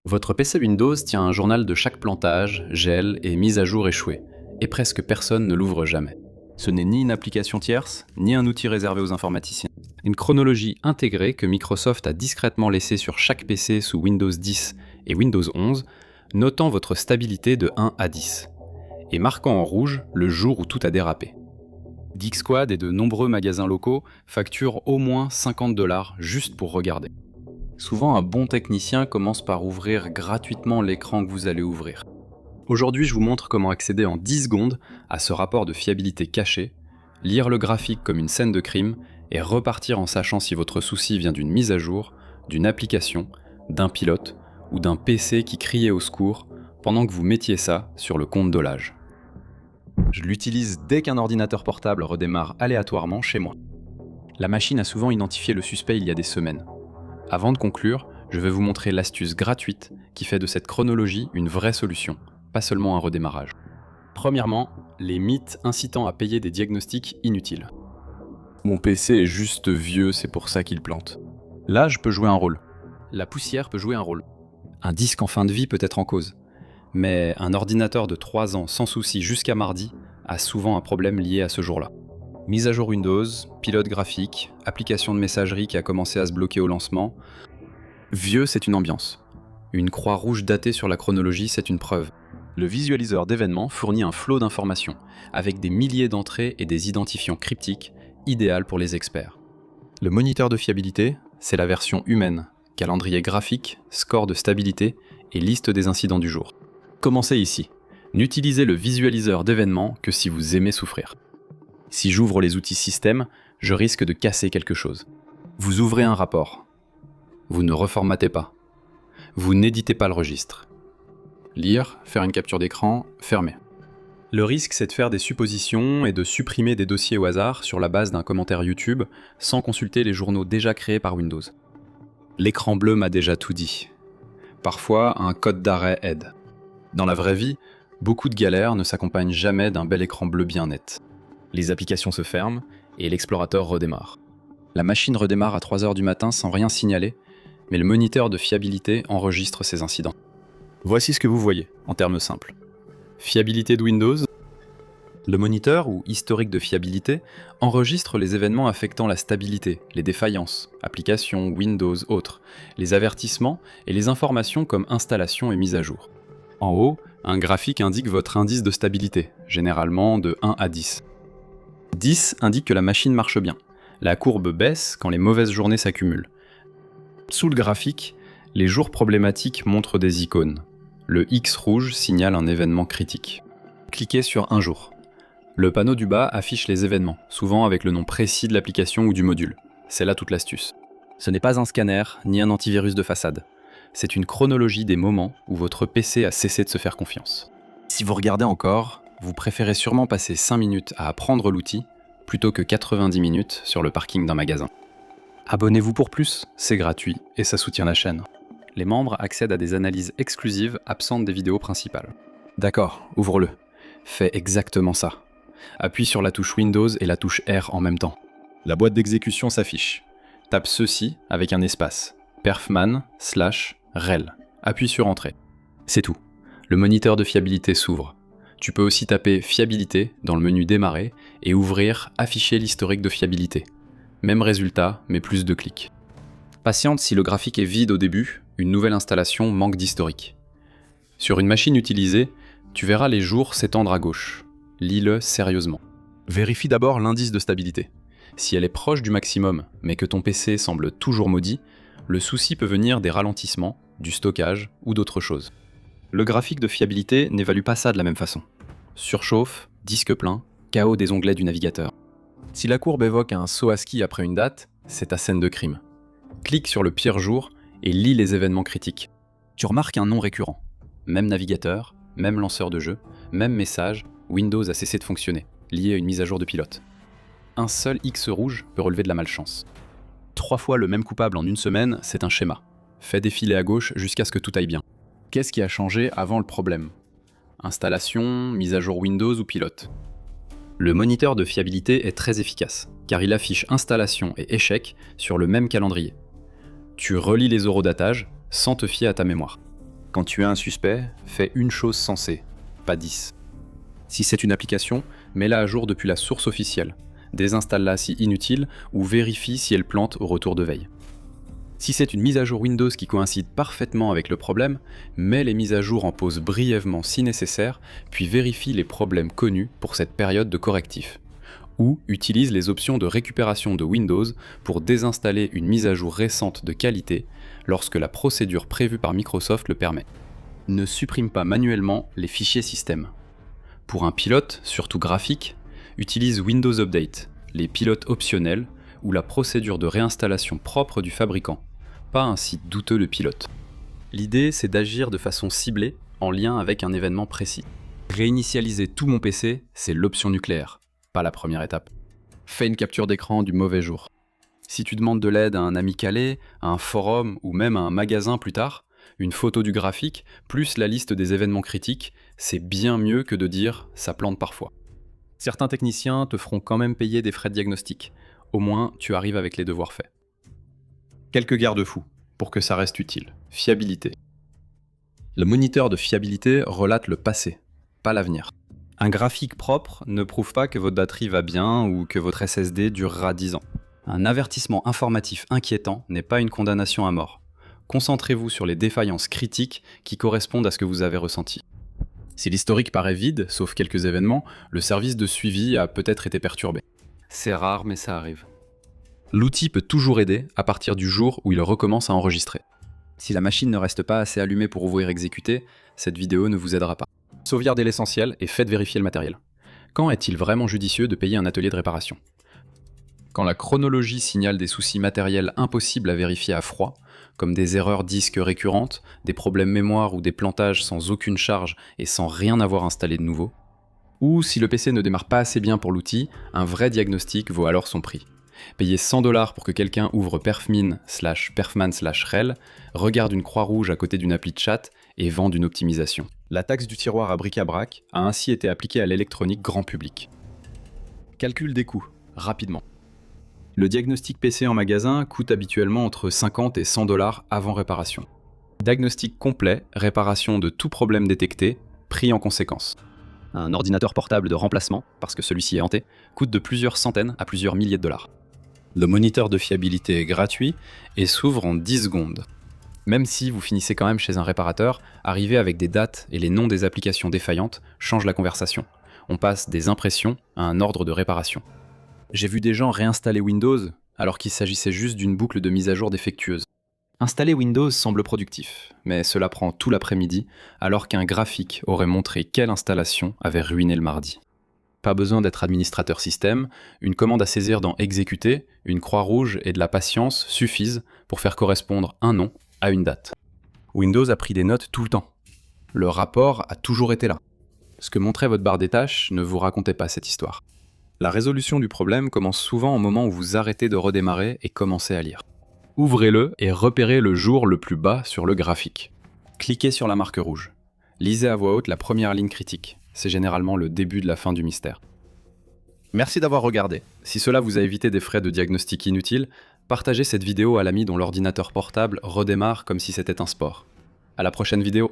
Votre PC Windows tient un journal de chaque plantage, gel et mise à jour échouée, et presque personne ne l'ouvre jamais. Ce n'est ni une application tierce, ni un outil réservé aux informaticiens. Une chronologie intégrée que Microsoft a discrètement laissée sur chaque PC sous Windows 10 et Windows 11, notant votre stabilité de 1 à 10, et marquant en rouge le jour où tout a dérapé. Geek et de nombreux magasins locaux facturent au moins 50$ juste pour regarder. Souvent, un bon technicien commence par ouvrir gratuitement l'écran que vous allez ouvrir. Aujourd'hui, je vous montre comment accéder en 10 secondes à ce rapport de fiabilité caché, lire le graphique comme une scène de crime et repartir en sachant si votre souci vient d'une mise à jour, d'une application, d'un pilote ou d'un PC qui criait au secours pendant que vous mettiez ça sur le compte Dolage. Je l'utilise dès qu'un ordinateur portable redémarre aléatoirement chez moi. La machine a souvent identifié le suspect il y a des semaines. Avant de conclure, je vais vous montrer l'astuce gratuite qui fait de cette chronologie une vraie solution, pas seulement un redémarrage. Premièrement, les mythes incitant à payer des diagnostics inutiles. Mon PC est juste vieux, c'est pour ça qu'il plante. L'âge peut jouer un rôle. La poussière peut jouer un rôle. Un disque en fin de vie peut être en cause. Mais un ordinateur de 3 ans sans souci jusqu'à mardi a souvent un problème lié à ce jour-là. Mise à jour Windows, pilote graphique, application de messagerie qui a commencé à se bloquer au lancement. Vieux, c'est une ambiance. Une croix rouge datée sur la chronologie, c'est une preuve. Le visualiseur d'événements fournit un flot d'informations, avec des milliers d'entrées et des identifiants cryptiques, idéal pour les experts. Le moniteur de fiabilité, c'est la version humaine, calendrier graphique, score de stabilité et liste des incidents du jour. Commencez ici. N'utilisez le visualiseur d'événements que si vous aimez souffrir. Si j'ouvre les outils système, je risque de casser quelque chose. Vous ouvrez un rapport. Vous ne reformatez pas. Vous n'éditez pas le registre. Lire, faire une capture d'écran, fermer. Le risque, c'est de faire des suppositions et de supprimer des dossiers au hasard sur la base d'un commentaire YouTube sans consulter les journaux déjà créés par Windows. L'écran bleu m'a déjà tout dit. Parfois, un code d'arrêt aide. Dans la vraie vie, beaucoup de galères ne s'accompagnent jamais d'un bel écran bleu bien net. Les applications se ferment et l'explorateur redémarre. La machine redémarre à 3h du matin sans rien signaler, mais le moniteur de fiabilité enregistre ces incidents. Voici ce que vous voyez, en termes simples. Fiabilité de Windows. Le moniteur, ou historique de fiabilité, enregistre les événements affectant la stabilité, les défaillances, applications, Windows, autres, les avertissements et les informations comme installation et mise à jour. En haut, un graphique indique votre indice de stabilité, généralement de 1 à 10. 10 indique que la machine marche bien. La courbe baisse quand les mauvaises journées s'accumulent. Sous le graphique, les jours problématiques montrent des icônes. Le X rouge signale un événement critique. Cliquez sur un jour. Le panneau du bas affiche les événements, souvent avec le nom précis de l'application ou du module. C'est là toute l'astuce. Ce n'est pas un scanner, ni un antivirus de façade. C'est une chronologie des moments où votre PC a cessé de se faire confiance. Si vous regardez encore, vous préférez sûrement passer 5 minutes à apprendre l'outil plutôt que 90 minutes sur le parking d'un magasin. Abonnez-vous pour plus, c'est gratuit et ça soutient la chaîne. Les membres accèdent à des analyses exclusives absentes des vidéos principales. D'accord, ouvre-le. Fais exactement ça. Appuie sur la touche Windows et la touche R en même temps. La boîte d'exécution s'affiche. Tape ceci avec un espace. perfman/rel. Appuie sur Entrée. C'est tout. Le moniteur de fiabilité s'ouvre. Tu peux aussi taper Fiabilité dans le menu Démarrer et ouvrir Afficher l'historique de fiabilité. Même résultat, mais plus de clics. Patiente si le graphique est vide au début, une nouvelle installation manque d'historique. Sur une machine utilisée, tu verras les jours s'étendre à gauche. Lis-le sérieusement. Vérifie d'abord l'indice de stabilité. Si elle est proche du maximum, mais que ton PC semble toujours maudit, le souci peut venir des ralentissements, du stockage ou d'autres choses. Le graphique de fiabilité n'évalue pas ça de la même façon. Surchauffe, disque plein, chaos des onglets du navigateur. Si la courbe évoque un saut à ski après une date, c'est ta scène de crime. Clique sur le pire jour et lis les événements critiques. Tu remarques un nom récurrent. Même navigateur, même lanceur de jeu, même message, Windows a cessé de fonctionner, lié à une mise à jour de pilote. Un seul X rouge peut relever de la malchance. 3 fois le même coupable en une semaine, c'est un schéma. Fais défiler à gauche jusqu'à ce que tout aille bien. Qu'est-ce qui a changé avant le problème ? Installation, mise à jour Windows ou pilote ? Le moniteur de fiabilité est très efficace, car il affiche installation et échec sur le même calendrier. Tu relis les eurodatages sans te fier à ta mémoire. Quand tu as un suspect, fais une chose sensée, pas 10. Si c'est une application, mets-la à jour depuis la source officielle. Désinstalle-la si inutile ou vérifie si elle plante au retour de veille. Si c'est une mise à jour Windows qui coïncide parfaitement avec le problème, mets les mises à jour en pause brièvement si nécessaire, puis vérifie les problèmes connus pour cette période de correctif. Ou utilise les options de récupération de Windows pour désinstaller une mise à jour récente de qualité lorsque la procédure prévue par Microsoft le permet. Ne supprime pas manuellement les fichiers système. Pour un pilote, surtout graphique, utilise Windows Update, les pilotes optionnels ou la procédure de réinstallation propre du fabricant, pas un site douteux de pilote. L'idée, c'est d'agir de façon ciblée en lien avec un événement précis. Réinitialiser tout mon PC, c'est l'option nucléaire, pas la première étape. Fais une capture d'écran du mauvais jour. Si tu demandes de l'aide à un ami calé, à un forum ou même à un magasin plus tard, une photo du graphique, plus la liste des événements critiques, c'est bien mieux que de dire « ça plante parfois ». Certains techniciens te feront quand même payer des frais de diagnostic. Au moins, tu arrives avec les devoirs faits. Quelques garde-fous, pour que ça reste utile. Fiabilité. Le moniteur de fiabilité relate le passé, pas l'avenir. Un graphique propre ne prouve pas que votre batterie va bien ou que votre SSD durera 10 ans. Un avertissement informatif inquiétant n'est pas une condamnation à mort. Concentrez-vous sur les défaillances critiques qui correspondent à ce que vous avez ressenti. Si l'historique paraît vide, sauf quelques événements, le service de suivi a peut-être été perturbé. C'est rare, mais ça arrive. L'outil peut toujours aider à partir du jour où il recommence à enregistrer. Si la machine ne reste pas assez allumée pour ouvrir exécuter, cette vidéo ne vous aidera pas. Sauvegardez l'essentiel et faites vérifier le matériel. Quand est-il vraiment judicieux de payer un atelier de réparation ? Quand la chronologie signale des soucis matériels impossibles à vérifier à froid, comme des erreurs disques récurrentes, des problèmes mémoire ou des plantages sans aucune charge et sans rien avoir installé de nouveau, ou si le PC ne démarre pas assez bien pour l'outil, un vrai diagnostic vaut alors son prix. Payer 100$ pour que quelqu'un ouvre perfmin/perfman/rel, regarde une croix rouge à côté d'une appli de chat et vende une optimisation. La taxe du tiroir à bric-à-brac a ainsi été appliquée à l'électronique grand public. Calcul des coûts, rapidement. Le diagnostic PC en magasin coûte habituellement entre 50 et 100$ avant réparation. Diagnostic complet, réparation de tout problème détecté, prix en conséquence. Un ordinateur portable de remplacement, parce que celui-ci est hanté, coûte de plusieurs centaines à plusieurs milliers de dollars. Le moniteur de fiabilité est gratuit et s'ouvre en 10 secondes. Même si vous finissez quand même chez un réparateur, arriver avec des dates et les noms des applications défaillantes change la conversation. On passe des impressions à un ordre de réparation. J'ai vu des gens réinstaller Windows alors qu'il s'agissait juste d'une boucle de mise à jour défectueuse. Installer Windows semble productif, mais cela prend tout l'après-midi alors qu'un graphique aurait montré quelle installation avait ruiné le mardi. Pas besoin d'être administrateur système, une commande à saisir dans Exécuter, une croix rouge et de la patience suffisent pour faire correspondre un nom à une date. Windows a pris des notes tout le temps. Le rapport a toujours été là. Ce que montrait votre barre des tâches ne vous racontait pas cette histoire. La résolution du problème commence souvent au moment où vous arrêtez de redémarrer et commencez à lire. Ouvrez-le et repérez le jour le plus bas sur le graphique. Cliquez sur la marque rouge. Lisez à voix haute la première ligne critique. C'est généralement le début de la fin du mystère. Merci d'avoir regardé. Si cela vous a évité des frais de diagnostic inutiles, partagez cette vidéo à l'ami dont l'ordinateur portable redémarre comme si c'était un sport. À la prochaine vidéo.